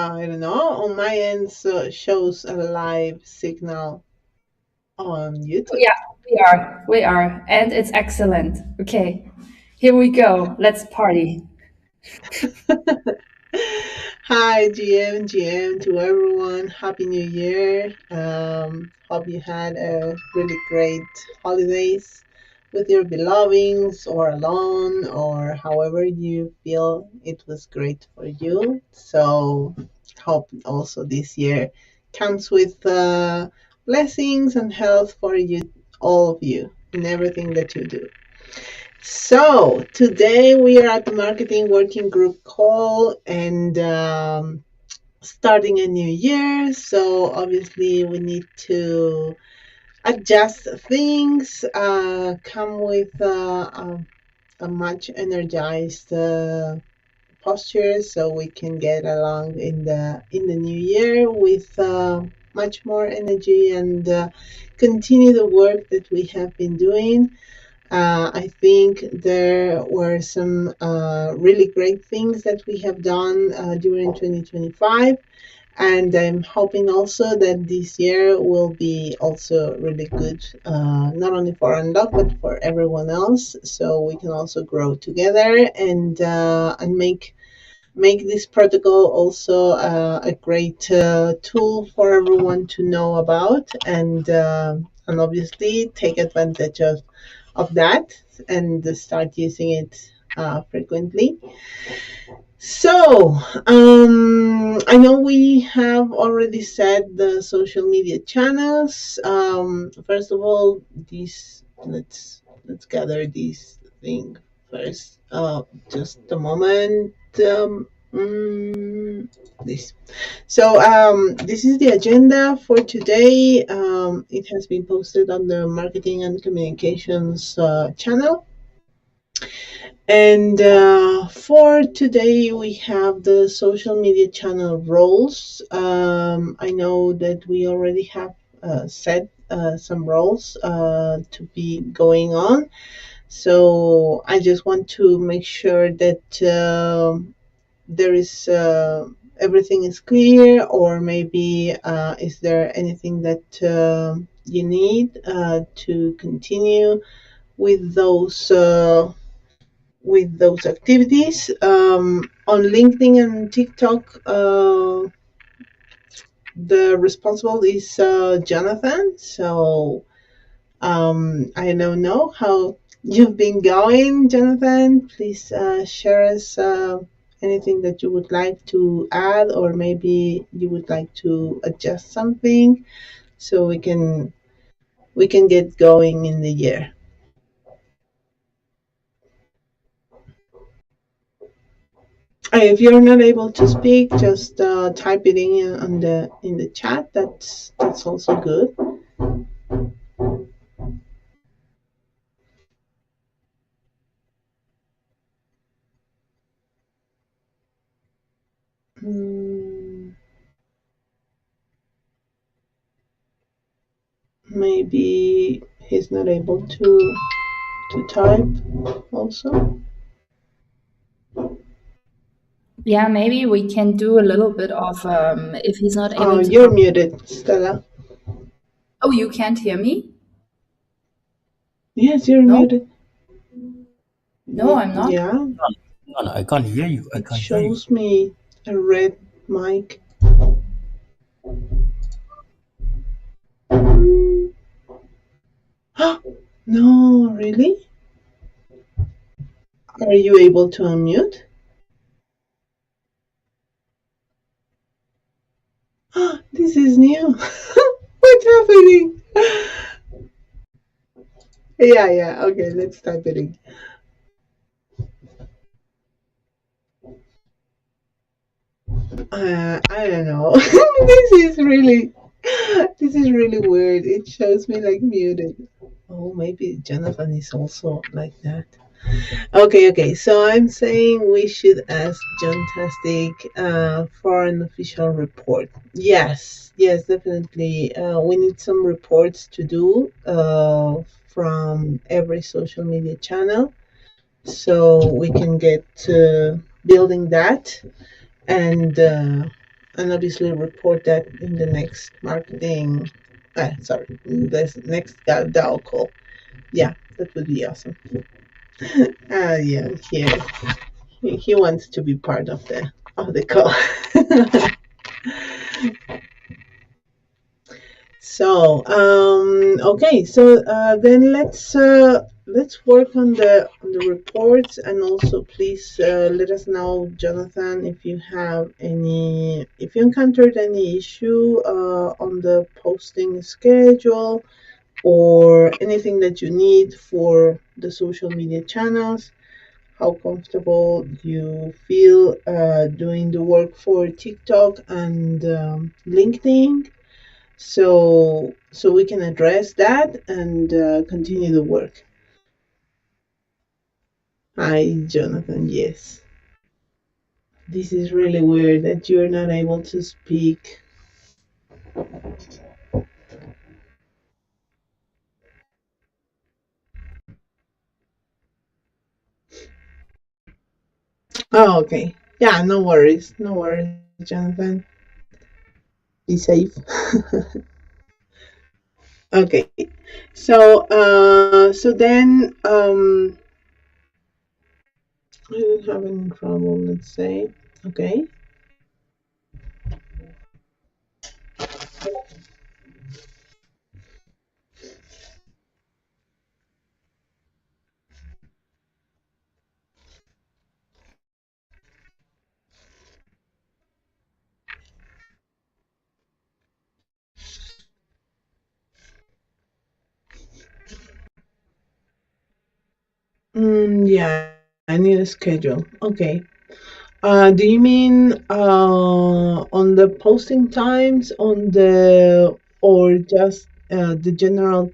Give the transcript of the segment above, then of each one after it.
I don't know. On my end, so shows a live signal on YouTube. Yeah, we are. We are. And it's excellent. Okay, here we go. Let's party. Hi, GM, to everyone. Happy New Year. Hope you had a really great holidays with your belongings or alone or however you feel it was great for you. So, hope also this year comes with blessings and health for you, all of you, in everything that you do. So today we are at the marketing working group call and starting a new year. So obviously we need to adjust things, come with a much energized posture so we can get along in the new year with much more energy and continue the work that we have been doing. I think there were some really great things that we have done during 2025. And I'm hoping also that this year will be also really good, not only for Unlock, but for everyone else. So we can also grow together and make this protocol also a great tool for everyone to know about and obviously take advantage of that and start using it frequently. So, I know we have already said the social media channels. First of all, these let's gather these thing first. Just a moment. This. So, this is the agenda for today. It has been posted on the marketing and communications channel. And for today, we have the social media channel roles. I know that we already have set some roles to be going on. So I just want to make sure that there is everything is clear, or maybe is there anything that you need to continue with those activities. On LinkedIn and TikTok, the responsible is Jonathan. So I don't know how you've been going, Jonathan. Please share us anything that you would like to add, or maybe you would like to adjust something so we can get going in the year. If you're not able to speak, just type it in the chat. That's also good. Mm, maybe he's not able to type also. Yeah, maybe we can do a little bit of if he's not Oh, able to you're talk. muted, Stella. Oh, you can't hear me? Yes, you're No? muted. No, I'm not. Yeah, No, no, I can't hear you. I it can't hear you. shows me a red mic. Mm. No, really? Are you able to unmute? This is new. What's happening? Yeah, yeah. Okay, let's type it in. I don't know. This is really weird. It shows me like muted. Oh, maybe Jonathan is also like that. Okay, okay. So I'm saying we should ask John Tastic for an official report. Yes, yes, definitely. We need some reports to do from every social media channel so we can get building that and and obviously report that in the next marketing. Sorry, this next DAO call. Yeah, that would be awesome. Yeah, he wants to be part of the call. So, okay, so then let's work on the reports, and also please let us know, Jonathan, if you have any, if you encountered any issue on the posting schedule or anything that you need for the social media channels. How comfortable you feel doing the work for TikTok and LinkedIn, so we can address that and continue the work. Hi, Jonathan. Yes, this is really weird that you're not able to speak. Oh, okay. Yeah, no worries. No worries, Jonathan. Be safe. Okay. So, so then, I didn't have any trouble. Let's say. Okay. Yeah, I need a schedule. Okay. Do you mean on the posting times, on the or just the general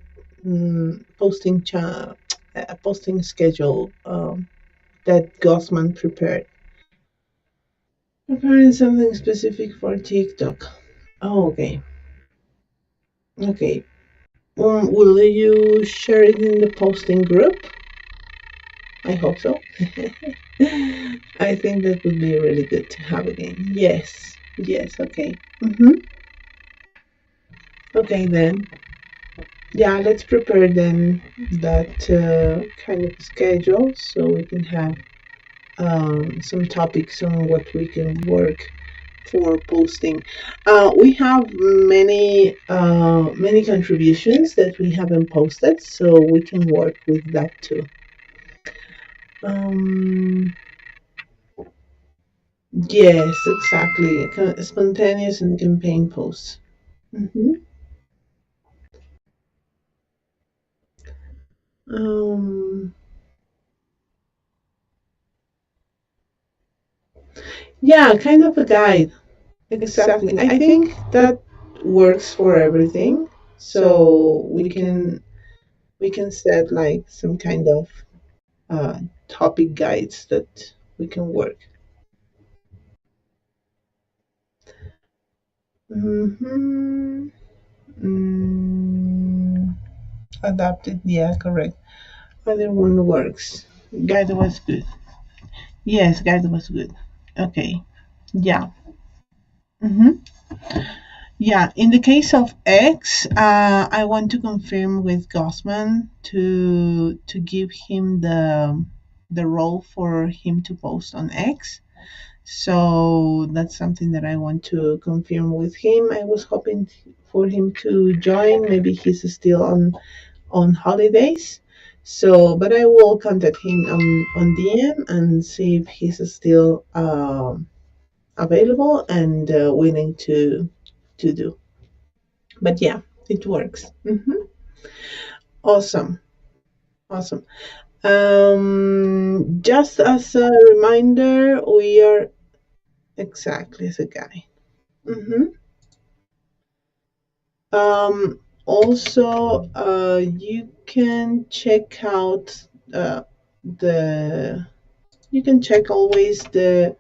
posting schedule that Gossman prepared? Preparing something specific for TikTok. Oh, okay. Okay. Will you share it in the posting group? I hope so. I think that would be really good to have again. Yes. Yes. Okay. Okay then. Yeah, let's prepare then that kind of schedule so we can have some topics on what we can work for posting. We have many contributions that we haven't posted, so we can work with that too. Um, yes, exactly. Spontaneous and campaign posts. hmm Um, yeah, kind of a guide. Exactly. I think that works for everything. So we can set like some kind of uh, topic guides that we can work. Mm-hmm. Mm, adapted, yeah, correct. Other one works. Guide was good. Yes, guide was good. Okay. Yeah. Mm-hmm. Yeah, in the case of X, I want to confirm with Gossman to give him the role for him to post on X. So that's something that I want to confirm with him. I was hoping for him to join. Maybe he's still on holidays. So, but I will contact him on DM and see if he's still available and willing to do. But yeah, it works. Awesome, awesome. Just as a reminder, we are exactly as a guy. hmm Also, you can check out the. You can check always the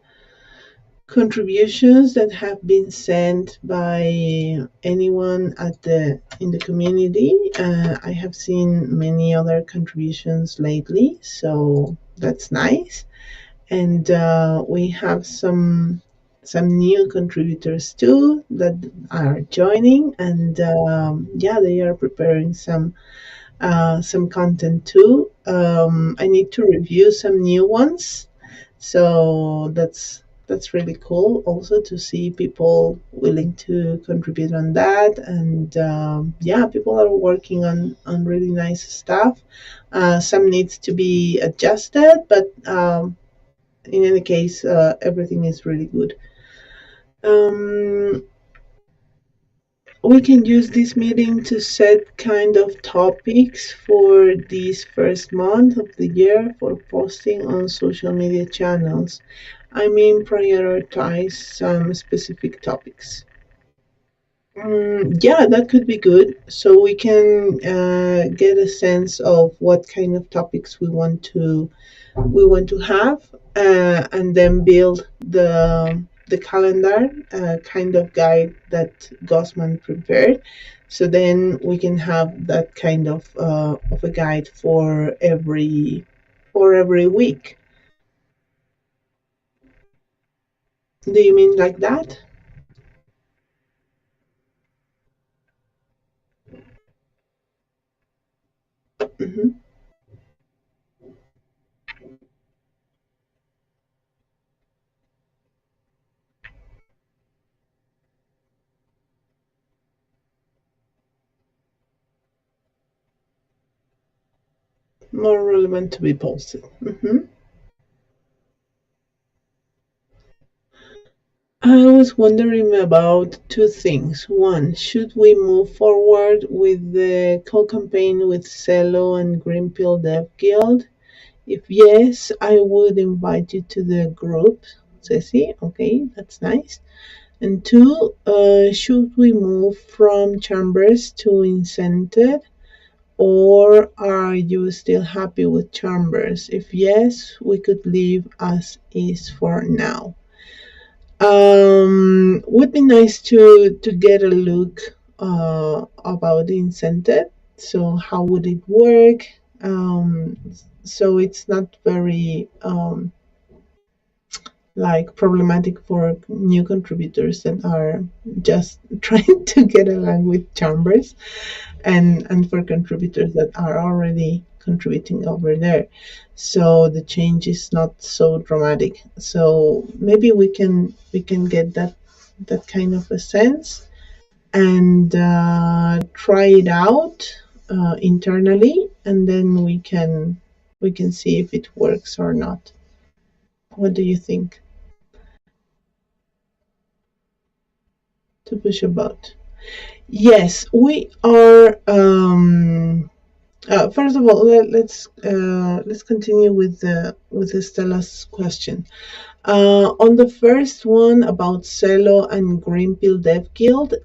contributions that have been sent by anyone at the in the community. I have seen many other contributions lately, so that's nice. And we have some new contributors too that are joining, and yeah, they are preparing some content too. I need to review some new ones, so that's really cool. Also to see people willing to contribute on that, and yeah, people are working on really nice stuff. Some needs to be adjusted, but in any case, everything is really good. Um, we can use this meeting to set kind of topics for this first month of the year for posting on social media channels. I mean, prioritize some specific topics. Yeah, that could be good. So we can get a sense of what kind of topics we want to have, and then build the calendar kind of guide that Gosman prepared. So then we can have that kind of a guide for every week. Do you mean like that? Hmm. More relevant to be posted. I was wondering about two things. One, should we move forward with the co-campaign with Cello and Greenpill Dev Guild? If yes, I would invite you to the group, Ceci. Okay, that's nice. And two, should we move from Chambers to Incented, or are you still happy with Chambers? If yes, we could leave as is for now. Would be nice to get a look about the incentive. So how would it work? So it's not very like problematic for new contributors that are just trying to get along with Chambers, and for contributors that are already contributing over there. So the change is not so dramatic. So maybe we can get that kind of a sense, and try it out internally, and then we can see if it works or not. What do you think? To push a vote. Yes, we are. First of all, let's continue with Stella's question. On the first one about Cello and Greenpill Dev Guild,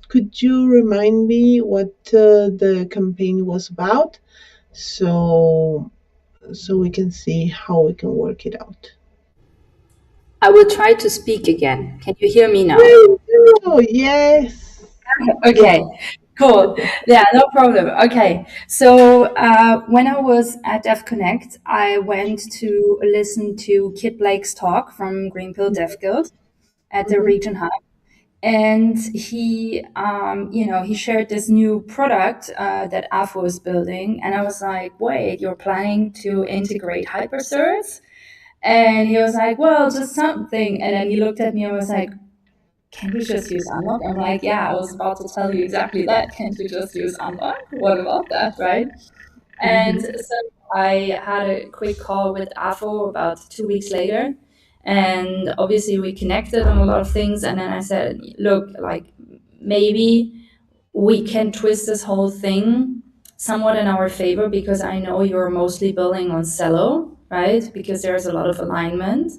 could you remind me what the campaign was about, so we can see how we can work it out? I will try to speak again. Can you hear me now? There go. Yes. Okay, cool. Yeah, no problem. Okay, so when I was at Dev Connect, I went to listen to Kit Blake's talk from Greenpill Dev Guild at the Mhm. Region Hub, and he shared this new product that AFO is building, and I was like, wait, you're planning to integrate hypercerts? And he was like, well, just something. And then he looked at me and was like, can't we just use unlock? I'm like, yeah, I was about to tell you exactly that. Can't we just use unlock? What about that, right? And Mhm. so I had a quick call with AFO about 2 weeks later. And obviously we connected on a lot of things. And then I said, look, like maybe we can twist this whole thing somewhat in our favor, because I know you're mostly building on Cello, right? Because there's a lot of alignment.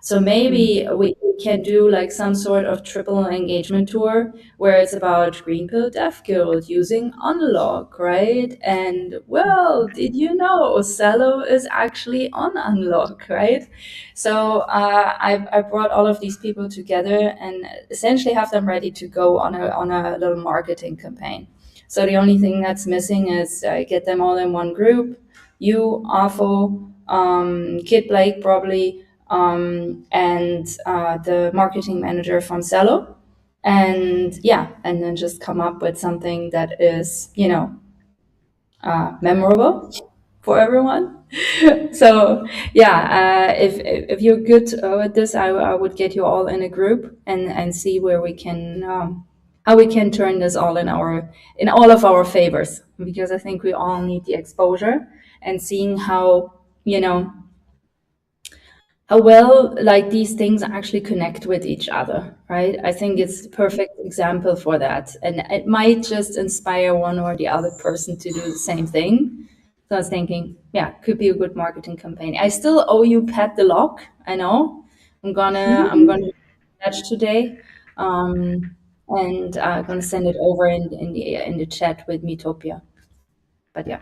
So maybe we can do like some sort of triple engagement tour where it's about Green Pill Dev Guild using Unlock, right? And well, did you know Cello is actually on Unlock, right? So I brought all of these people together and essentially have them ready to go on a little marketing campaign. So the only thing that's missing is get them all in one group. You, Afo, Kid Blake, probably. and the marketing manager from Cello. And yeah, and then just come up with something that is, memorable for everyone. So yeah, if you're good with this, I would get you all in a group and see where we can how we can turn this all in all of our favors, because I think we all need the exposure and seeing how, how well like these things actually connect with each other, right? I think it's the perfect example for that, and it might just inspire one or the other person to do the same thing. So I was thinking, yeah, could be a good marketing campaign. I still owe you Pat the Lock. I know. I'm gonna catch today, and I'm gonna send it over in the chat with Metopia. But yeah.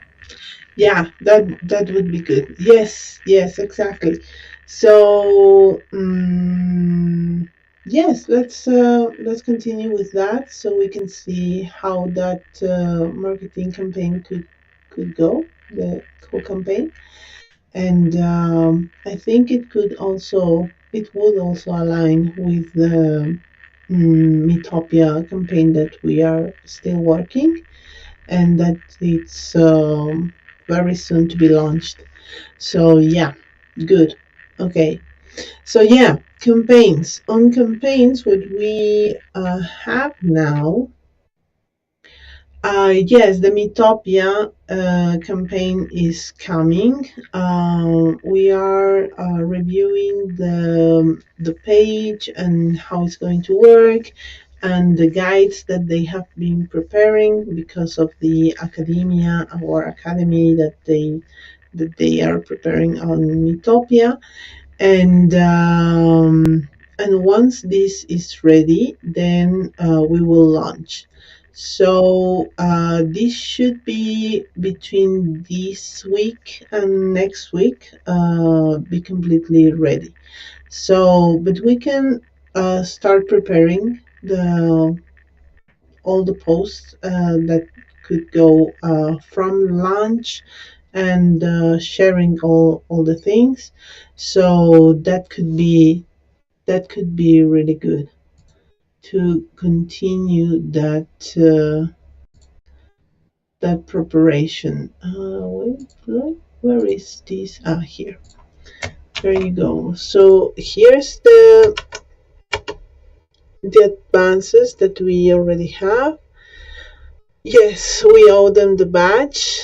Yeah, that would be good. Yes, yes, exactly. So, yes, let's continue with that so we can see how that marketing campaign could go, the whole campaign. And I think it would also align with the Metopia campaign that we are still working, and that it's very soon to be launched. So yeah, good. Okay. So yeah, campaigns. On campaigns, what we have now, yes, the Metopia campaign is coming. We are reviewing the page and how it's going to work, and the guides that they have been preparing because of the academia or academy that they are preparing on Metopia. And once this is ready, then we will launch. So this should be between this week and next week, be completely ready. So, but we can start preparing the all the posts that could go from launch, and sharing all the things. So that could be really good to continue that preparation. Wait, where is this? Here. There you go. So here's the advances that we already have. Yes, we owe them the badge.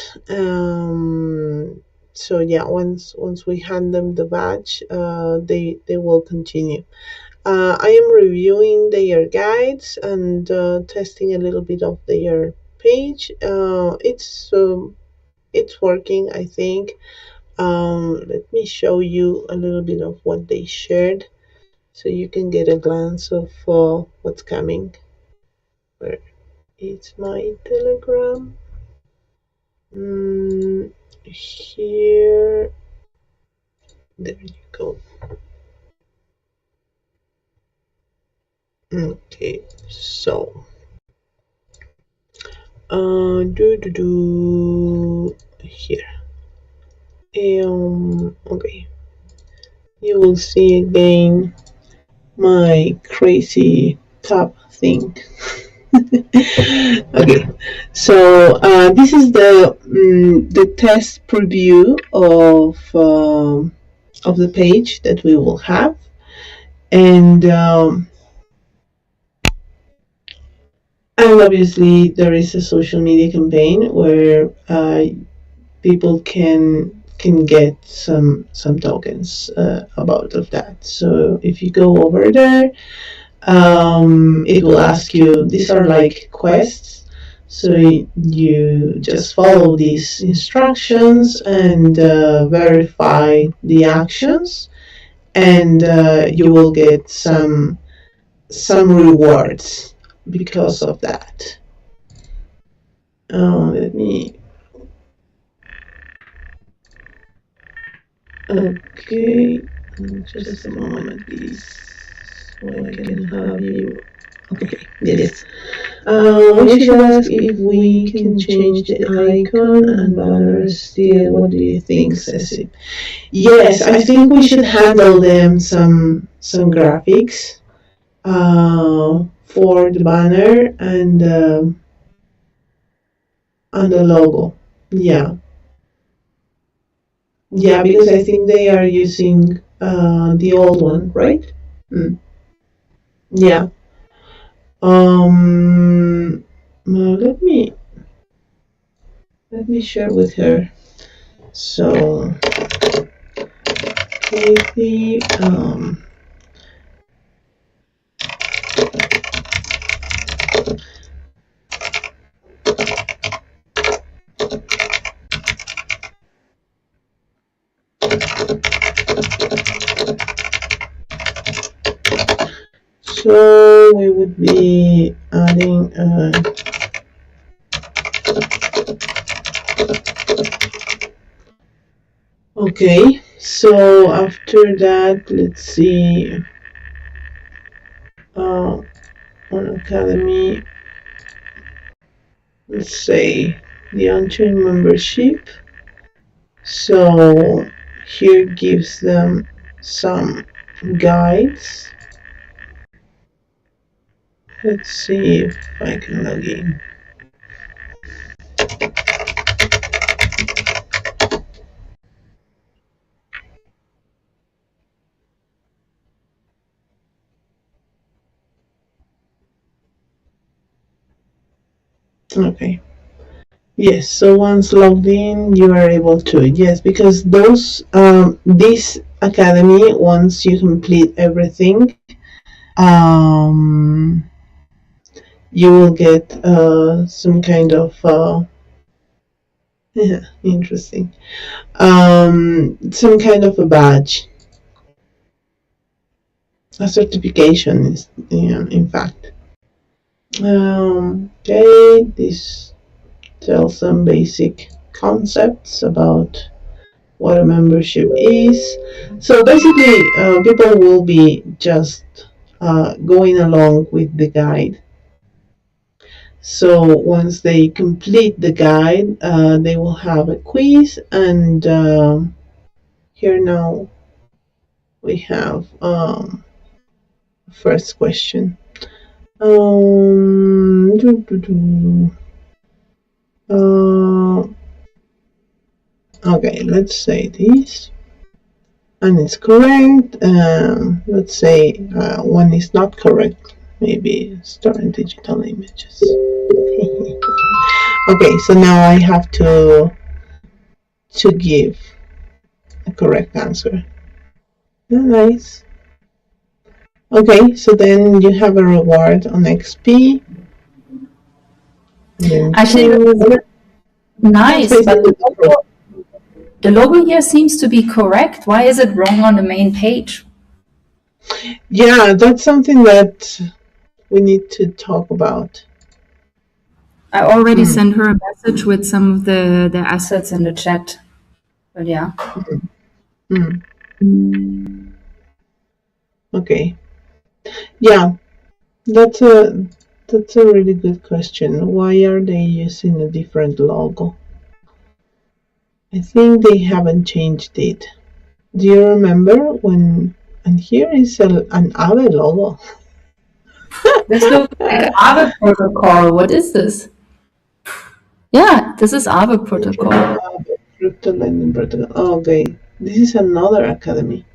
So yeah, once we hand them the badge, they will continue. I am reviewing their guides and testing a little bit of their page. It's working, I think. Let me show you a little bit of what they shared, so you can get a glance of what's coming. Where is my Telegram? Here, there you go. Okay, so here. Okay, you will see again my crazy tab thing. Okay, so this is the test preview of the page that we will have, and obviously there is a social media campaign where people can get some tokens about of that. So if you go over there, it will ask you, these are like quests, so you just follow these instructions and verify the actions, and you will get some rewards because of that. Let me. Okay, just a moment, please, so I can have you. Okay, yes. We should ask if we can change the icon and banner still. What do you think, Ceci? Yes, I think we should handle them some graphics for the banner and the logo. Yeah, yeah, because I think they are using the old one, right? Mm. Yeah. Let me share with her. So, Kathy, so we would be adding. Okay, so after that, let's see. On Academy, let's say the on-chain membership. So here gives them some guides. Let's see if I can log in. Okay. Yes, so once logged in, you are able to. Yes, because this academy, once you complete everything, um, you will get some kind of yeah, interesting, some kind of a badge, a certification is, yeah, in fact. Okay, this tells some basic concepts about what a membership is. So basically, people will be just going along with the guide. So once they complete the guide, they will have a quiz, and here now we have first question. Doo, doo, doo. Okay, let's say this. And it's correct. Let's say one is not correct. Maybe storing digital images. Okay, so now I have to give a correct answer. Oh, nice. Okay, so then you have a reward on XP. Actually, nice, but the logo here seems to be correct. Why is it wrong on the main page? Yeah, that's something that we need to talk about. I already sent her a message with some of the assets in the chat. But yeah. Okay. Yeah, that's a really good question. Why are they using a different logo? I think they haven't changed it. Do you remember when? And here is an Aave logo. This looks like Aave protocol. What is this? Yeah, this is Aave protocol. Crypto lending protocol. Okay, this is another academy.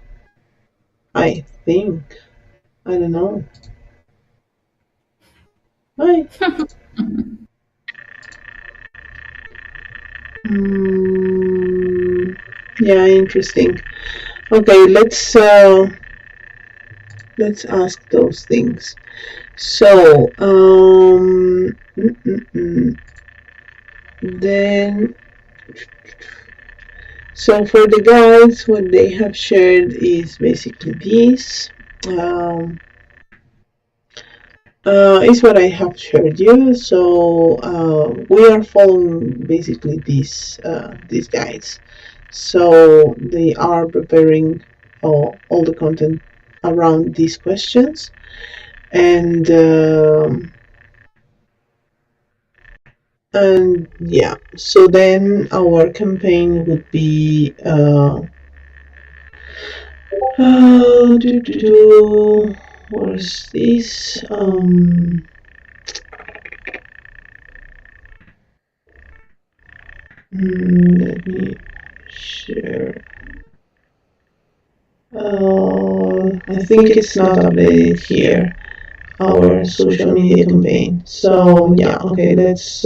I think. I don't know. Hi. Yeah, interesting. Okay, let's ask those things. So, then, so for the guides, what they have shared is basically this. Is what I have shared you. So we are following basically these guides. So they are preparing all the content around these questions, and And yeah, so then our campaign would be what is this? Let me share. I think it's not updated here. Our social media campaign. So yeah, okay. Let's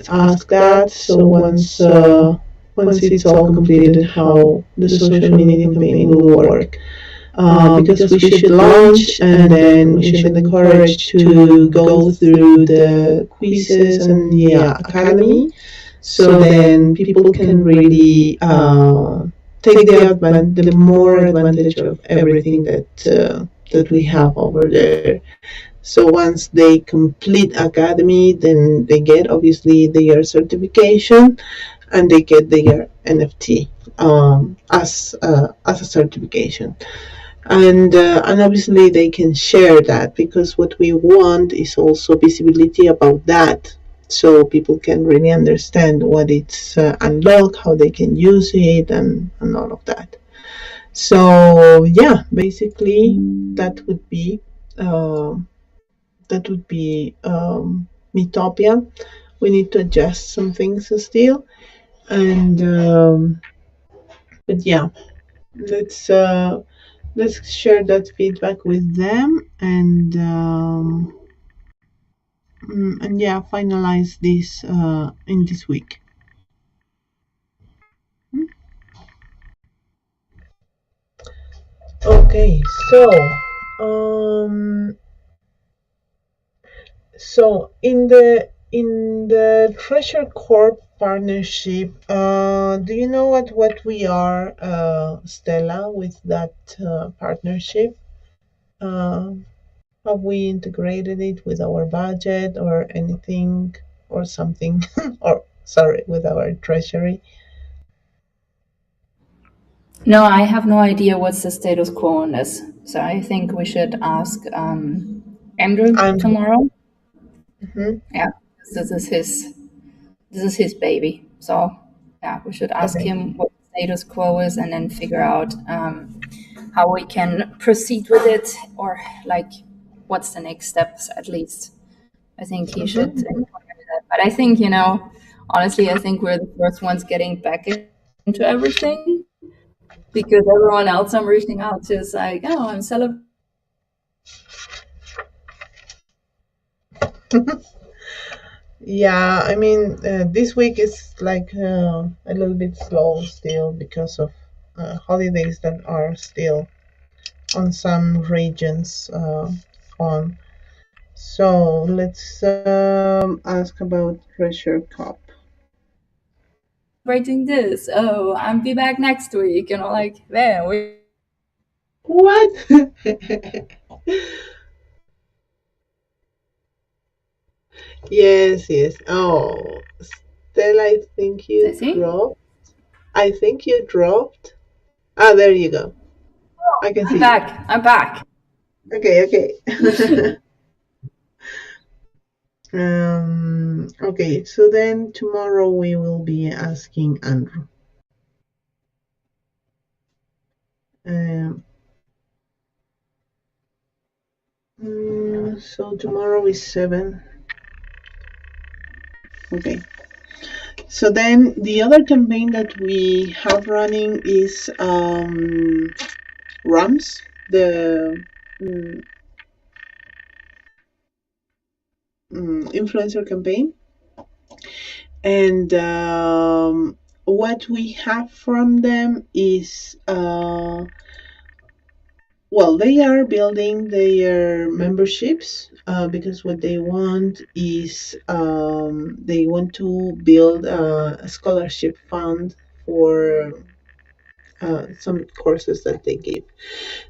ask that. So once it's all completed, how the social media campaign will work. Because we should launch and then we should encourage to go through the quizzes and the academy, so then people can really take the more advantage of everything that we have over there. So once they complete academy, then they get obviously their certification and they get their NFT as a certification, and obviously they can share that, because what we want is also visibility about that, so people can really understand what it's unlocked, how they can use it, and all of that. So yeah, basically that would be um, that would be Metopia. We need to adjust some things still, and but yeah, let's uh, let's share that feedback with them, and yeah, finalize this in this week. Okay, um, so in the Treasure Corp partnership, do you know what we are, Stella, with that partnership? Uh, have we integrated it with our budget or anything or something? Or sorry, with our treasury? No, I have no idea what's the status quo on this. So I think we should ask Andrew And tomorrow. mhm, Yeah, this is his baby. So yeah, we should ask okay. him what the status quo is, and then figure out how we can proceed with it, or like what's the next steps at least. I think he should Mhm. inquire that. But I think, honestly, I think we're the first ones getting back into everything, because everyone else I'm reaching out to is like, oh, I'm celebrating. Yeah, I mean, this week is like a little bit slow still because of holidays that are still on some regions on. So let's ask about Treasure Cup. This. Oh, I'll be back next week. Like, man, we. What? Yes, yes. Oh, Stella, See? I think you dropped. Ah, there you go. I can I'm see you. back. I'm back. Okay, okay. Okay, so then tomorrow we will be asking Andrew. Um, so tomorrow is 7. Okay. So then the other campaign that we have running is RAMS, the mm, influencer campaign. And what we have from them is well, they are building their memberships because what they want is they want to build a scholarship fund for some courses that they give.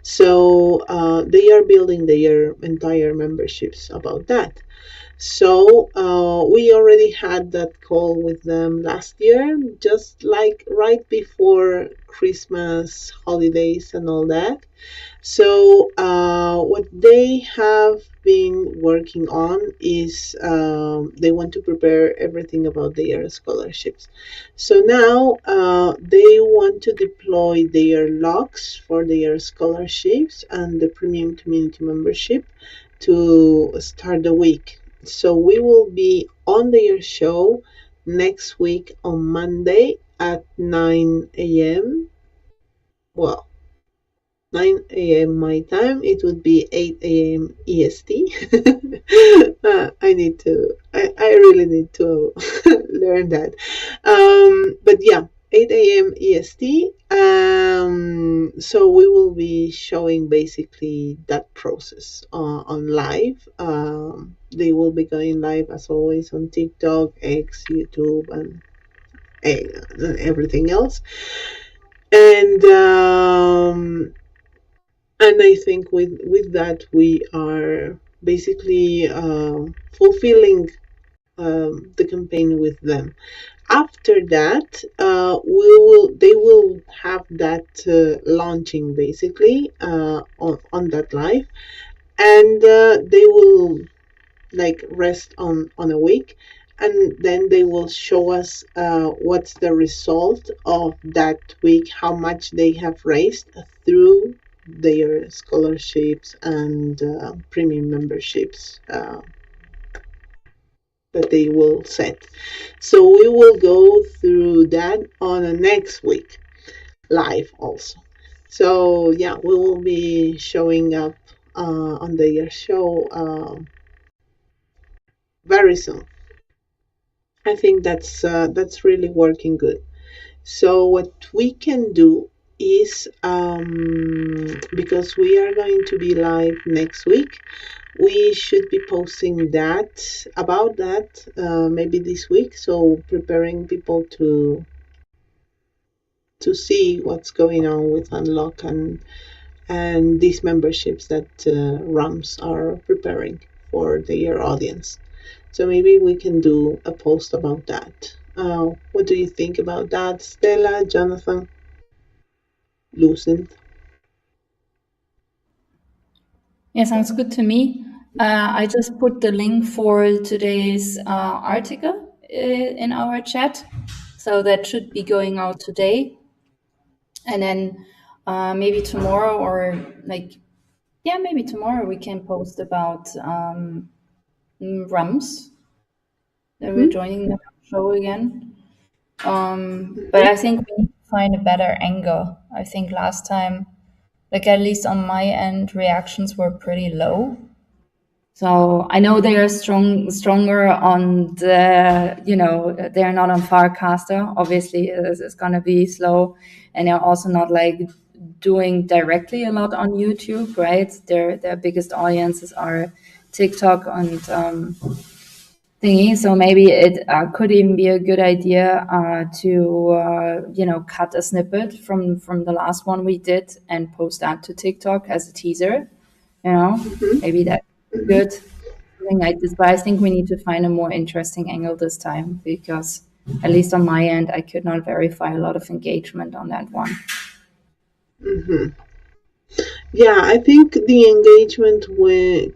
So they are building their entire memberships about that. So we already had that call with them last year, just like right before Christmas holidays and all that. So, what they have been working on is they want to prepare everything about their scholarships. So now they want to deploy their logs for their scholarships and the premium community membership to start the week. So we will be on their show next week on Monday at 9 a.m. Well, 9 a.m. my time, it would be 8 a.m. EST. I really need to learn that. But yeah, 8 a.m. EST. So we will be showing basically that process on live. They will be going live as always on TikTok, X, YouTube, and everything else. And and I think with that we are basically fulfilling the campaign with them. After that, they will have that launching basically on that live, and they will like rest on a week, and then they will show us what's the result of that week, how much they have raised through their scholarships and premium memberships that they will set. So we will go through that on a next week live also. So yeah, we will be showing up on their show very soon. I think that's really working good. So what we can do is because we are going to be live next week, we should be posting that about that maybe this week. So preparing people to see what's going on with Unlock and these memberships that RAMs are preparing for their audience. So maybe we can do a post about that. What do you think about that, Stella, Jonathan, Lucent? Yeah, sounds good to me. I just put the link for today's article in our chat. So that should be going out today. And then maybe tomorrow or yeah, maybe tomorrow we can post about RUMs that we're Mm-hmm. joining the show again. But Mm-hmm. I think we need to find a better angle. I think last time, like at least on my end, reactions were pretty low. So I know they are stronger on the, they're not on Farcaster. Obviously, it's going to be slow, and they're also not like doing directly a lot on YouTube, right? Their biggest audiences are TikTok and thingy. So maybe it could even be a good idea to cut a snippet from the last one we did and post that to TikTok as a teaser. Mm-hmm. Maybe that's Mm-hmm. good. Something like this, but I think we need to find a more interesting angle this time because at least on my end, I could not verify a lot of engagement on that one. Mm-hmm. Yeah, I think the engagement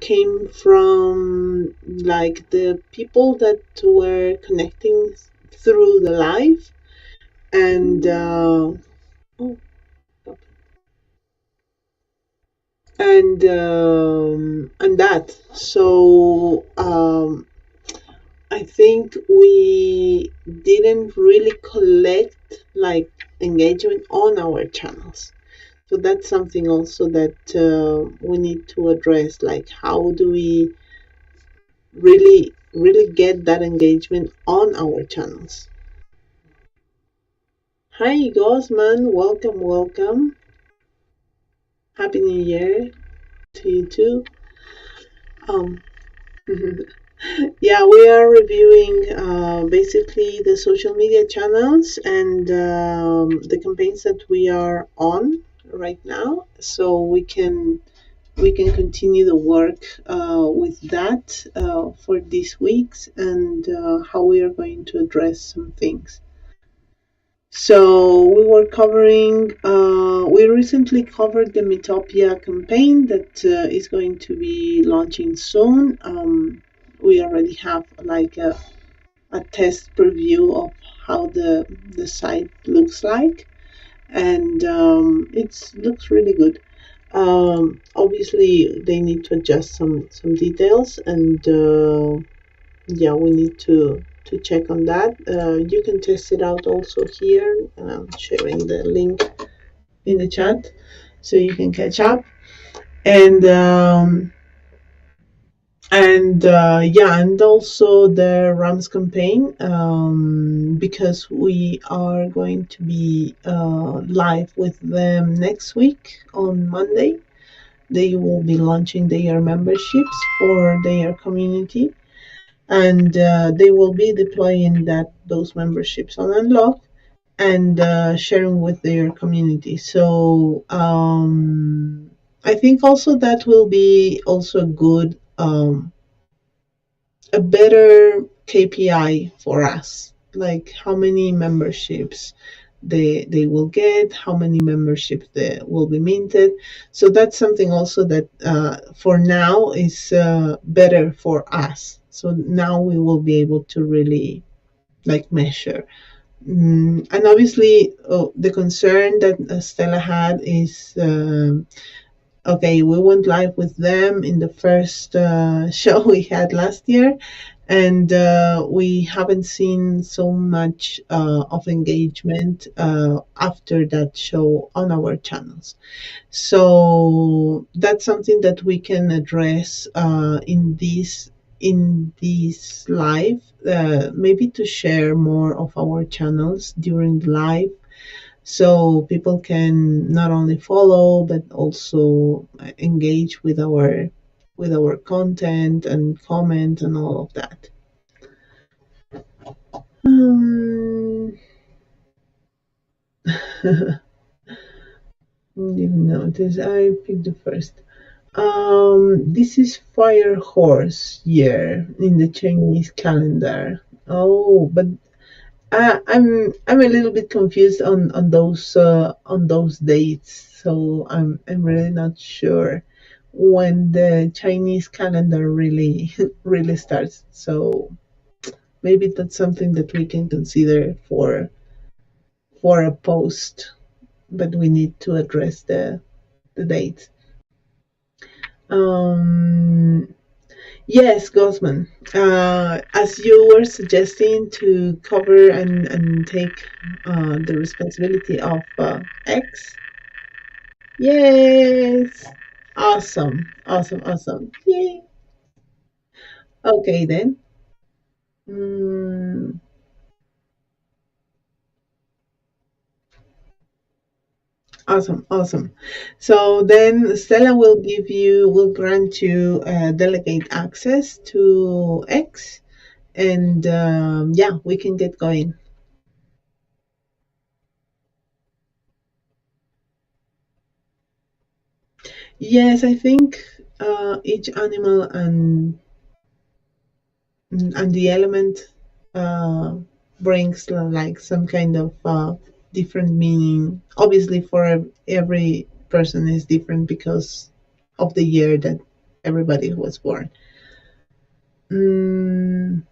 came from like the people that were connecting through the live and oh, and that. So I think we didn't really collect like engagement on our channels. So that's something also that we need to address. Like, how do we really get that engagement on our channels? Hi, Gosman. Welcome, welcome. Happy New Year to you too. Um, yeah, we are reviewing basically the social media channels and the campaigns that we are on right now, so we can continue the work with that for these weeks and how we are going to address some things. So we recently covered the Metopia campaign that is going to be launching soon. We already have like a test preview of how the site looks like, and it looks really good. Obviously, they need to adjust some details, and yeah, we need to check on that. You can test it out also here. I'm sharing the link in the chat so you can catch up. And yeah, and also the Rams campaign, because we are going to be live with them next week on Monday. They will be launching their memberships for their community, and they will be deploying those memberships on Unlock and sharing with their community. So I think also that will be also good. A better KPI for us, like how many memberships they will get, how many memberships they will be minted. So that's something also that for now is better for us. So now we will be able to really like measure. And obviously, the concern that Stella had is okay, we went live with them in the first show we had last year, and we haven't seen so much of engagement after that show on our channels. So that's something that we can address in this live, maybe to share more of our channels during the live, so people can not only follow but also engage with our content and comment and all of that. um, didn't even notice I picked the first. This is Fire Horse year in the Chinese calendar. Oh, but I'm a little bit confused on those dates, so I'm really not sure when the Chinese calendar really really starts. So maybe that's something that we can consider for a post, but we need to address the dates. Um, Yes, Gosman. As you were suggesting to cover and take the responsibility of X. Yes. Awesome. Awesome. Awesome. Yay. Okay, then. Mm, awesome. Awesome. So then Stella will grant you delegate access to X, and yeah, we can get going. Yes, I think each animal and the element uh, brings like some kind of different meaning. Obviously, for every person is different because of the year that everybody was born. Mm,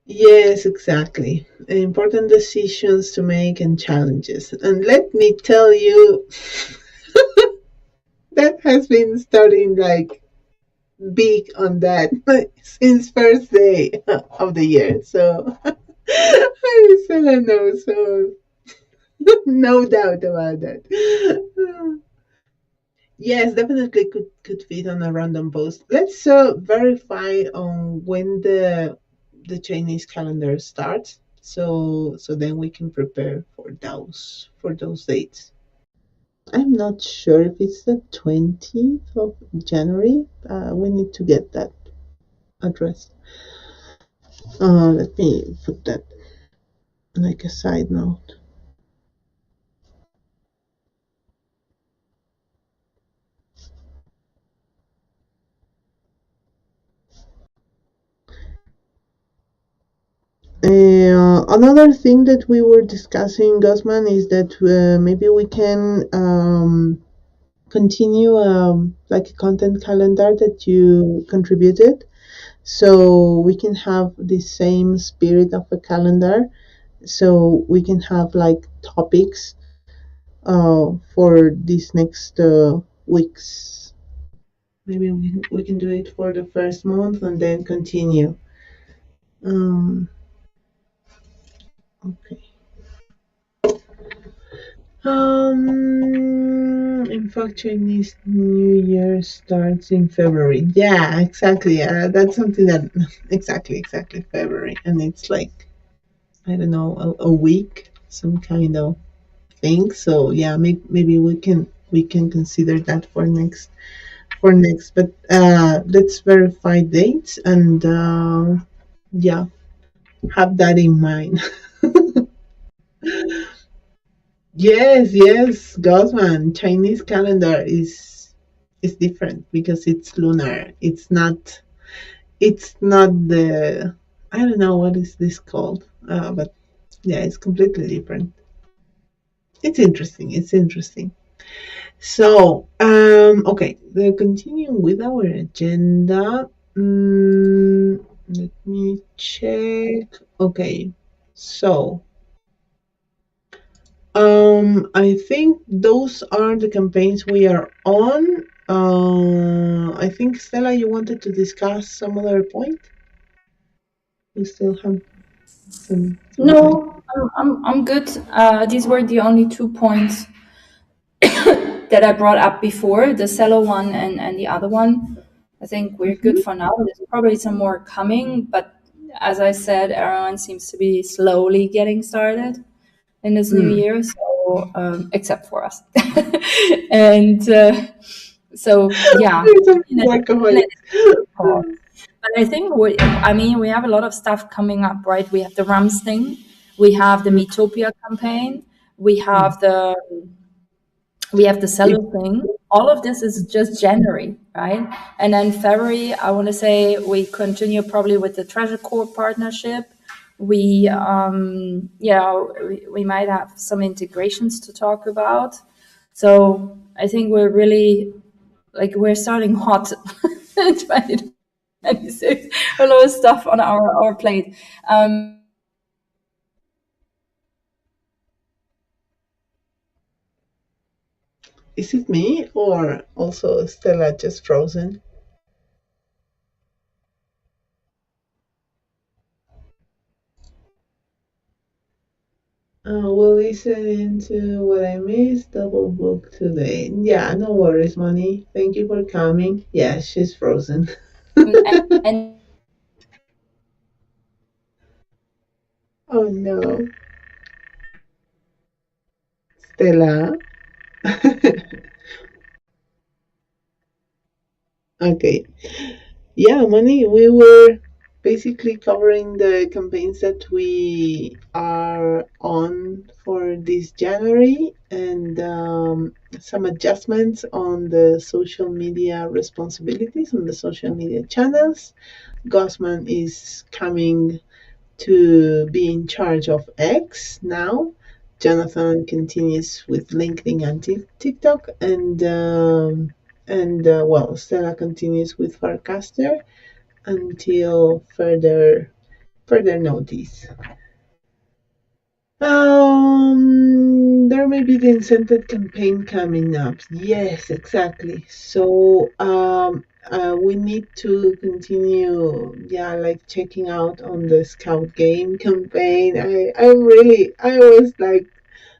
yes, exactly. Important decisions to make and challenges. And let me tell you, that has been starting like big on that since first day of the year. So I still know. So no doubt about that. Yes, definitely could fit on a random post. Let's verify on when the Chinese calendar starts. So then we can prepare for those dates. I'm not sure if it's the 20th of January. We need to get that address. Let me put that like a side note. Another thing that we were discussing, Gosman, is that maybe we can continue like a content calendar that you contributed, so we can have the same spirit of a calendar, so we can have like topics for these next weeks. Maybe we can do it for the first month and then continue. Um, okay. In fact, Chinese New Year starts in February. Yeah, exactly. That's something that exactly February, and it's like I don't know a week, some kind of thing. So yeah, maybe we can consider that for next. But let's verify dates and yeah, have that in mind. Yes, Gosman. Chinese calendar is different because it's lunar. It's not the I don't know what is this called. But yeah, it's completely different. It's interesting. It's interesting. So, okay, continuing with our agenda. Let me check. Okay, so I think those are the campaigns we are on. I think Stella, you wanted to discuss some other point. We still have some time. No, I'm good. These were the only 2 points that I brought up before, the cello one and the other one. I think we're good Mhm. for now. There's probably some more coming, but as I said, everyone seems to be slowly getting started in this new Mm. year, so except for us. And so, yeah, It's a in a workaholic. pause. But I think we have a lot of stuff coming up, right? We have the Rams thing, we have the Metopia campaign, we Mm. have the seller thing. All of this is just January, right? And then February, I want to say we continue probably with the Treasure Corps partnership. We might have some integrations to talk about. So I think we're really like we're starting hot in 2026. A lot of stuff on our plate. Is it me or also Stella just frozen? We'll listen into what I missed. Double book today. Yeah, no worries, Money. Thank you for coming. Yeah, she's frozen. And Oh no, Stella. Okay. Yeah, Money, we were basically covering the campaigns that we are on for this January and some adjustments on the social media responsibilities on the social media channels. Gosman is coming to be in charge of X now. Jonathan continues with LinkedIn and TikTok, and well, Stella continues with Farcaster until further notice. There may be the incentive campaign coming up. Yes, exactly. So, we need to continue, yeah, like checking out on the Scout Game campaign. I was like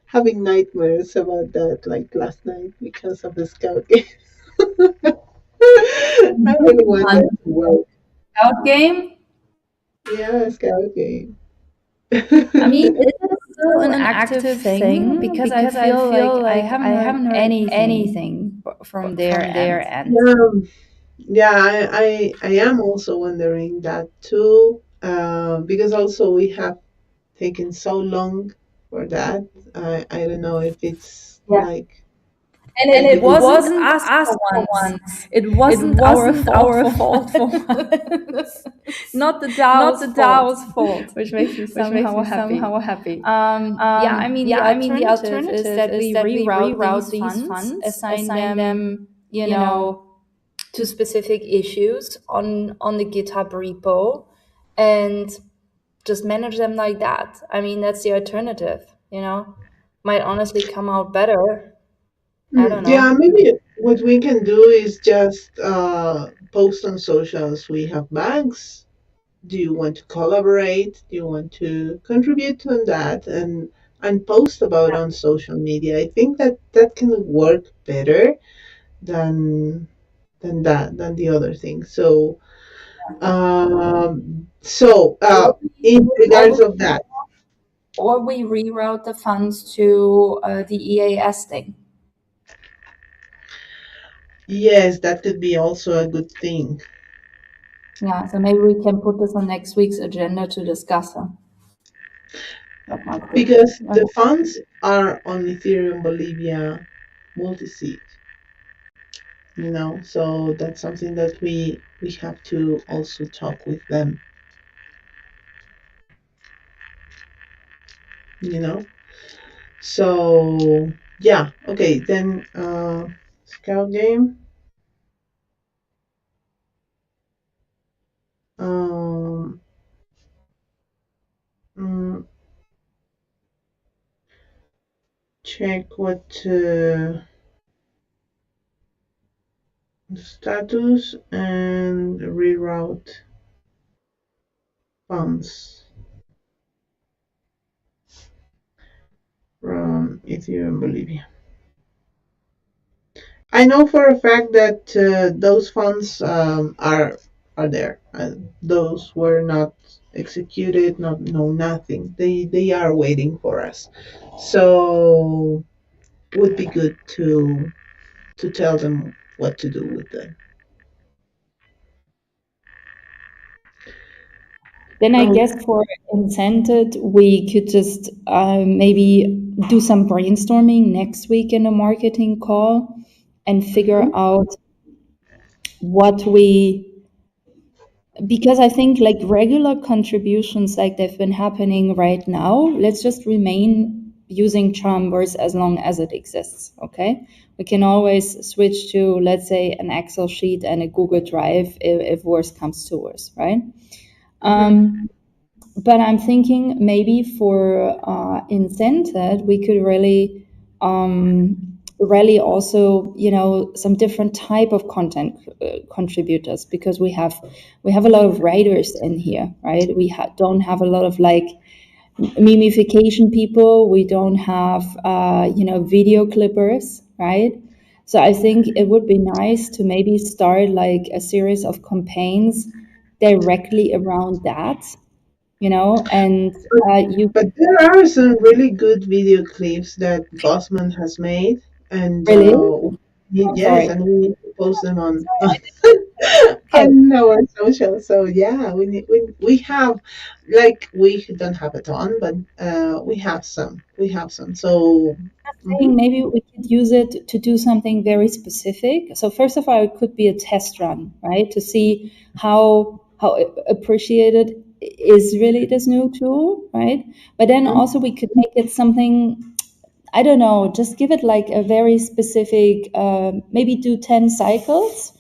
having nightmares about that, like last night because of the Scout Game. I really want one that to work. out game. Yeah, Scout Game. I mean, is it still an active thing? Because I feel like I haven't heard anything from their from their end. end. Yeah, yeah, I am also wondering that too, because also we have taken so long for that. I don't know if it's Yeah. like. And it wasn't us for once. It wasn't our fault for once. Not the DAO's fault, which makes me somehow happy. Yeah, I mean, the alternative is that we reroute these funds, assign them, to specific issues on the GitHub repo, and just manage them like that. I mean, that's the alternative, might honestly come out better. I don't know. Yeah, maybe what we can do is just post on socials. We have banks. Do you want to collaborate? Do you want to contribute to that and post about on social media? I think that that can work better than than the other thing. So in regards of that, Or we reroute the funds to the EAS thing. yes, that could be also a good thing. Yeah, so maybe we can put this on next week's agenda to discuss. Because the funds are on Ethereum Bolivia multi-sig, so that's something that we have to also talk with them, so yeah, okay, then scout game, mm, check what status and reroute funds from Ethereum Bolivia. I know for a fact that those funds are there. Those were not executed, nothing. They are waiting for us. So would be good to tell them what to do with them. Then I guess for incented, we could just maybe do some brainstorming next week in a marketing call and figure out what because I think like regular contributions like they've been happening right now, let's just remain using Chambers as long as it exists, okay? We can always switch to, let's say, an Excel sheet and a Google Drive if worse comes to worse, right? But I'm thinking maybe for incented, we could really also, some different type of content contributors, because we have a lot of writers in here, right? We don't have a lot of like memification people. We don't have video clippers, right? So I think it would be nice to maybe start like a series of campaigns directly around that, and but there are some really good video clips that Bossman has made, and really. yes, and we need to post them on on our social. So yeah, we have, like, we don't have a ton, but we have some. So maybe we could use it to do something very specific. So first of all, it could be a test run, right, to see how appreciated is really this new tool, right? But then also we could make it something, I don't know, just give it like a very specific, maybe do 10 cycles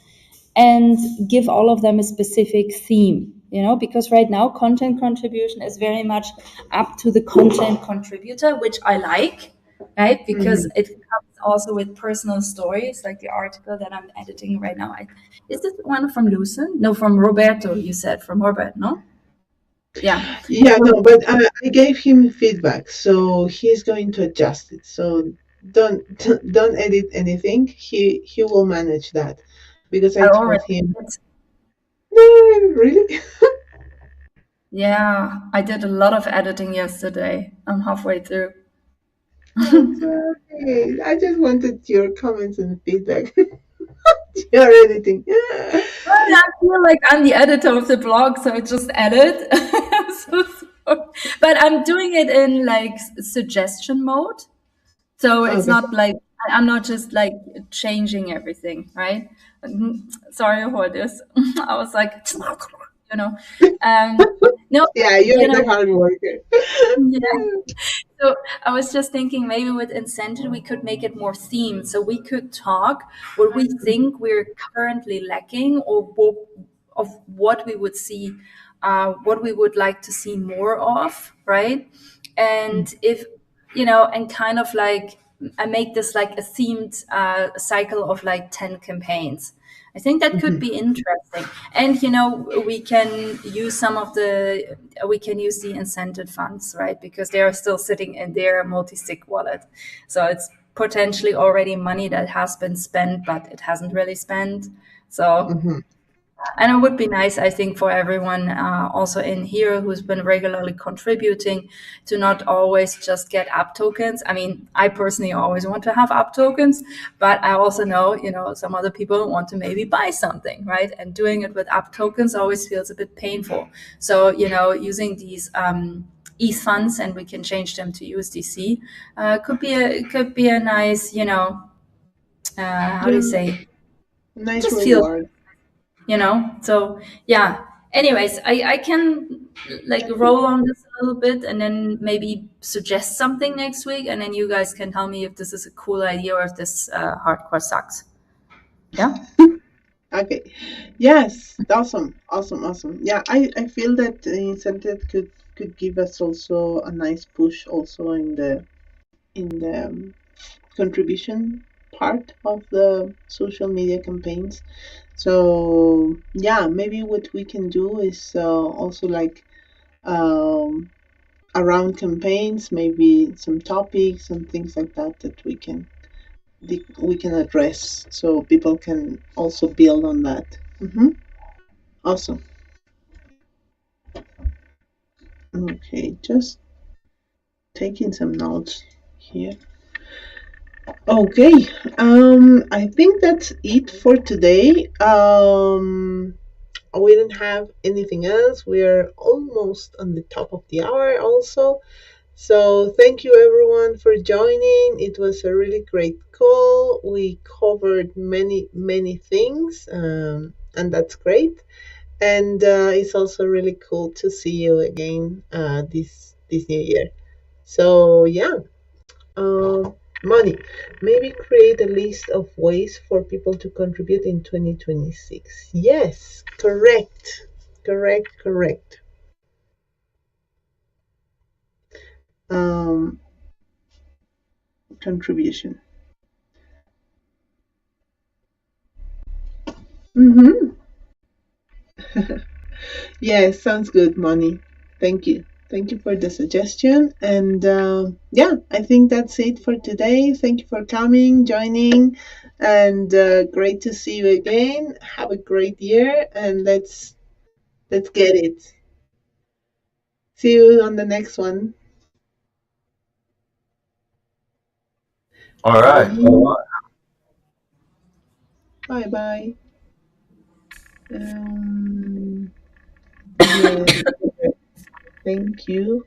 and give all of them a specific theme, because right now content contribution is very much up to the content contributor, which I like, right? Because it comes also with personal stories, like the article that I'm editing right now. Is this one from Lucen? No, from Roberto, you said, from Robert, no? Yeah. Yeah, no, but I gave him feedback, so he's going to adjust it. So don't edit anything. He will manage that, because I told him. No, really? Yeah, I did a lot of editing yesterday. I'm halfway through. Okay. I just wanted your comments and feedback. Your editing. I feel like I'm the editor of the blog, so I just edit. But I'm doing it in like suggestion mode. So it's not like I'm not just like changing everything, right? Sorry for this. I was like, you know, um, no, Yeah, you you're know, the hard worker. yeah. So I was just thinking maybe with incentive we could make it more themed. So we could talk what we think we're currently lacking, or of what we would see, what we would like to see more of, right? And if and kind of like I make this like a themed cycle of like 10 campaigns. I think that could Mhm, be interesting. And we can use we can use the incentive funds, right? Because they are still sitting in their multi-sig wallet. So it's potentially already money that has been spent, but it hasn't really spent. So mhm, and it would be nice, I think, for everyone also in here who's been regularly contributing to not always just get app tokens. I mean, I personally always want to have app tokens, but I also know, some other people want to maybe buy something, right? And doing it with app tokens always feels a bit painful. So, using these ETH funds and we can change them to USDC could be a nice, how do you yeah, say, nice just feel reward. so yeah, anyways, I can like roll on this a little bit and then maybe suggest something next week, and then you guys can tell me if this is a cool idea or if this hardcore sucks. Yeah. Okay. Yes, awesome, awesome, awesome. Yeah, I feel that the incentive could give us also a nice push also in the contribution part of the social media campaigns. So yeah, maybe what we can do is also like um, around campaigns, maybe some topics and things like that that we can address, so people can also build on that. Awesome. Okay, just taking some notes here. Okay, I think that's it for today. We don't have anything else. We are almost on the top of the hour, also. So, thank you everyone for joining. It was a really great call. We covered many, many things, and that's great. And it's also really cool to see you again this new year. So, yeah, um, money. Maybe create a list of ways for people to contribute in 2026. Yes, correct. Correct, correct. Um, contribution. Mm-hmm. Yes, sounds good, money. Thank you. Thank you for the suggestion. And yeah, I think that's it for today. Thank you for coming, joining, and great to see you again. Have a great year, and let's get it. See you on the next one. All right. Bye. Bye bye. Um, yes. Thank you.